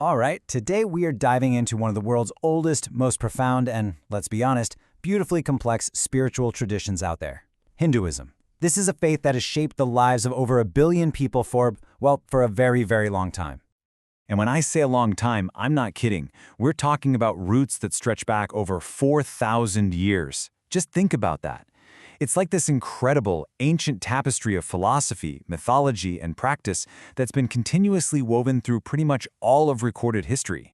All right, today we are diving into one of the world's oldest, most profound, and, let's be honest, beautifully complex spiritual traditions out there: Hinduism. This is a faith that has shaped the lives of over 1 billion people for a very, very long time. And when I say a long time, I'm not kidding. We're talking about roots that stretch back over 4,000 years. Just think about that. It's like this incredible, ancient tapestry of philosophy, mythology, and practice that's been continuously woven through pretty much all of recorded history.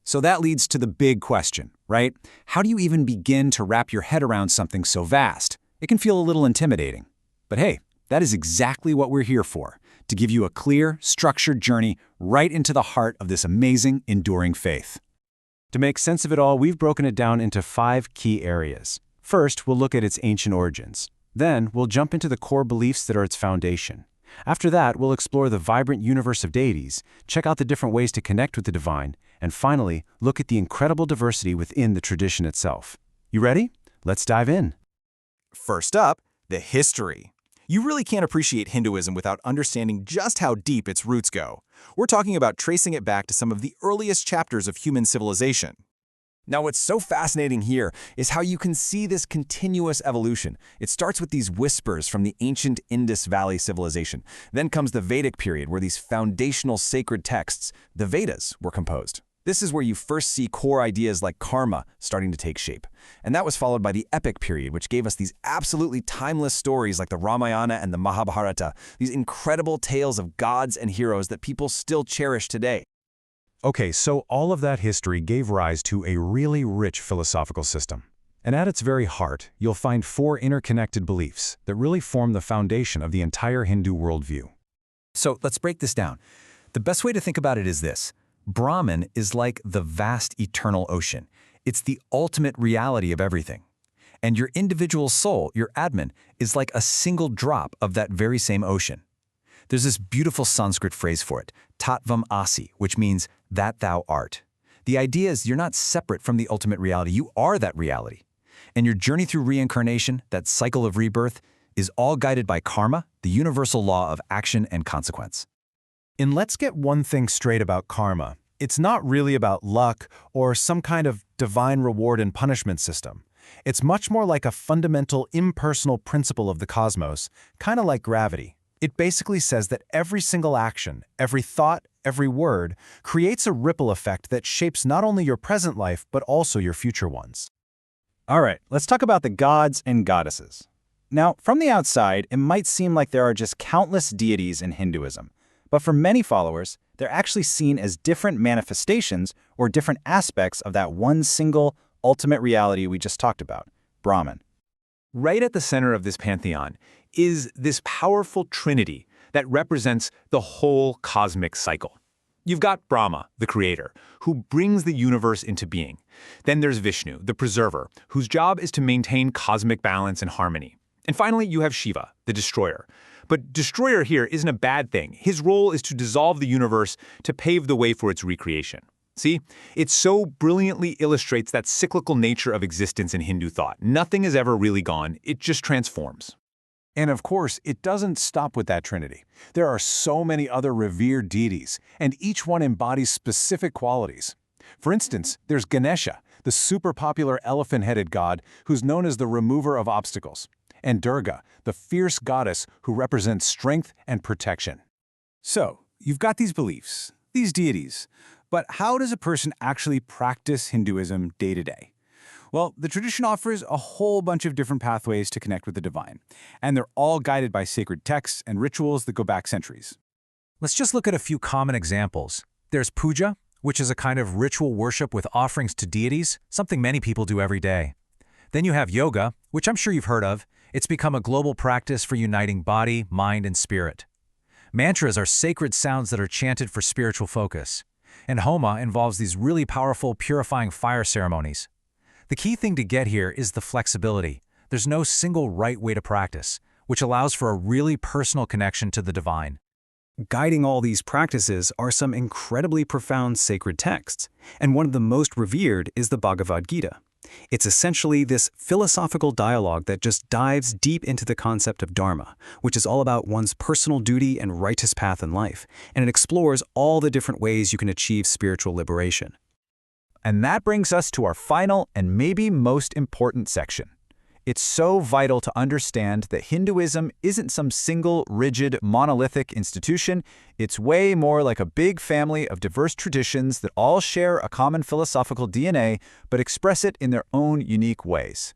So that leads to the big question, right? How do you even begin to wrap your head around something so vast? It can feel a little intimidating. But hey, that is exactly what we're here for, to give you a clear, structured journey right into the heart of this amazing, enduring faith. To make sense of it all, we've broken it down into 5 key areas. First, we'll look at its ancient origins. Then, we'll jump into the core beliefs that are its foundation. After that, we'll explore the vibrant universe of deities, check out the different ways to connect with the divine, and finally, look at the incredible diversity within the tradition itself. You ready? Let's dive in. First up, the history. You really can't appreciate Hinduism without understanding just how deep its roots go. We're talking about tracing it back to some of the earliest chapters of human civilization. Now, what's so fascinating here is how you can see this continuous evolution. It starts with these whispers from the ancient Indus Valley civilization. Then comes the Vedic period, where these foundational sacred texts, the Vedas, were composed. This is where you first see core ideas like karma starting to take shape. And that was followed by the epic period, which gave us these absolutely timeless stories like the Ramayana and the Mahabharata, these incredible tales of gods and heroes that people still cherish today. Okay, so all of that history gave rise to a really rich philosophical system. And at its very heart, you'll find 4 interconnected beliefs that really form the foundation of the entire Hindu worldview. So let's break this down. The best way to think about it is this. Brahman is like the vast eternal ocean. It's the ultimate reality of everything. And your individual soul, your Atman, is like a single drop of that very same ocean. There's this beautiful Sanskrit phrase for it, tattvam asi, which means that thou art. The idea is you're not separate from the ultimate reality, you are that reality. And your journey through reincarnation, that cycle of rebirth, is all guided by karma, the universal law of action and consequence. And let's get one thing straight about karma. It's not really about luck or some kind of divine reward and punishment system. It's much more like a fundamental impersonal principle of the cosmos, kind of like gravity. It basically says that every single action, every thought, every word creates a ripple effect that shapes not only your present life, but also your future ones. All right, let's talk about the gods and goddesses. Now, from the outside, it might seem like there are just countless deities in Hinduism. But for many followers, they're actually seen as different manifestations or different aspects of that one single, ultimate reality we just talked about, Brahman. Right at the center of this pantheon is this powerful trinity that represents the whole cosmic cycle. You've got Brahma, the creator, who brings the universe into being. Then there's Vishnu, the preserver, whose job is to maintain cosmic balance and harmony. And finally, you have Shiva, the destroyer. But destroyer here isn't a bad thing. His role is to dissolve the universe to pave the way for its recreation. See, it so brilliantly illustrates that cyclical nature of existence in Hindu thought. Nothing is ever really gone, it just transforms. And of course, it doesn't stop with that trinity. There are so many other revered deities, and each one embodies specific qualities. For instance, there's Ganesha, the super popular elephant-headed god who's known as the remover of obstacles, and Durga, the fierce goddess who represents strength and protection. So, you've got these beliefs, these deities, but how does a person actually practice Hinduism day to day? Well, the tradition offers a whole bunch of different pathways to connect with the divine, and they're all guided by sacred texts and rituals that go back centuries. Let's just look at a few common examples. There's puja, which is a kind of ritual worship with offerings to deities, something many people do every day. Then you have yoga, which I'm sure you've heard of. It's become a global practice for uniting body, mind, and spirit. Mantras are sacred sounds that are chanted for spiritual focus. And homa involves these really powerful, purifying fire ceremonies. The key thing to get here is the flexibility. There's no single right way to practice, which allows for a really personal connection to the divine. Guiding all these practices are some incredibly profound sacred texts, and one of the most revered is the Bhagavad Gita. It's essentially this philosophical dialogue that just dives deep into the concept of dharma, which is all about one's personal duty and righteous path in life, and it explores all the different ways you can achieve spiritual liberation. And that brings us to our final and maybe most important section. It's so vital to understand that Hinduism isn't some single, rigid, monolithic institution. It's way more like a big family of diverse traditions that all share a common philosophical DNA, but express it in their own unique ways.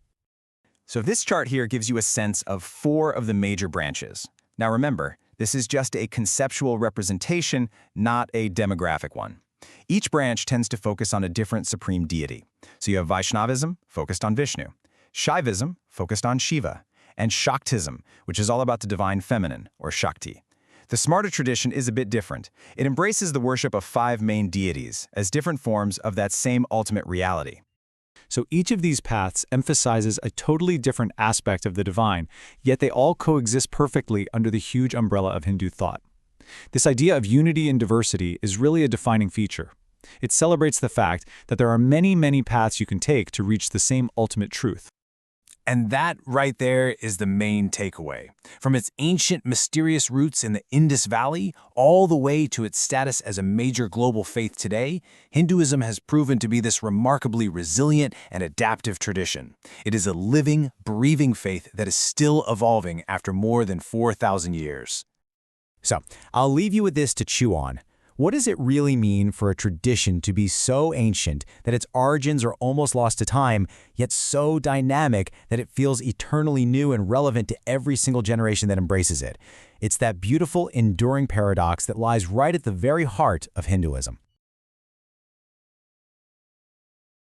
So this chart here gives you a sense of 4 of the major branches. Now remember, this is just a conceptual representation, not a demographic one. Each branch tends to focus on a different supreme deity. So you have Vaishnavism, focused on Vishnu, Shaivism, focused on Shiva, and Shaktism, which is all about the divine feminine, or Shakti. The Smarta tradition is a bit different. It embraces the worship of 5 main deities as different forms of that same ultimate reality. So each of these paths emphasizes a totally different aspect of the divine, yet they all coexist perfectly under the huge umbrella of Hindu thought. This idea of unity and diversity is really a defining feature. It celebrates the fact that there are many, many paths you can take to reach the same ultimate truth. And that right there is the main takeaway. From its ancient, mysterious roots in the Indus Valley all the way to its status as a major global faith today, Hinduism has proven to be this remarkably resilient and adaptive tradition. It is a living, breathing faith that is still evolving after more than 4,000 years. So, I'll leave you with this to chew on. What does it really mean for a tradition to be so ancient that its origins are almost lost to time, yet so dynamic that it feels eternally new and relevant to every single generation that embraces it? It's that beautiful, enduring paradox that lies right at the very heart of Hinduism.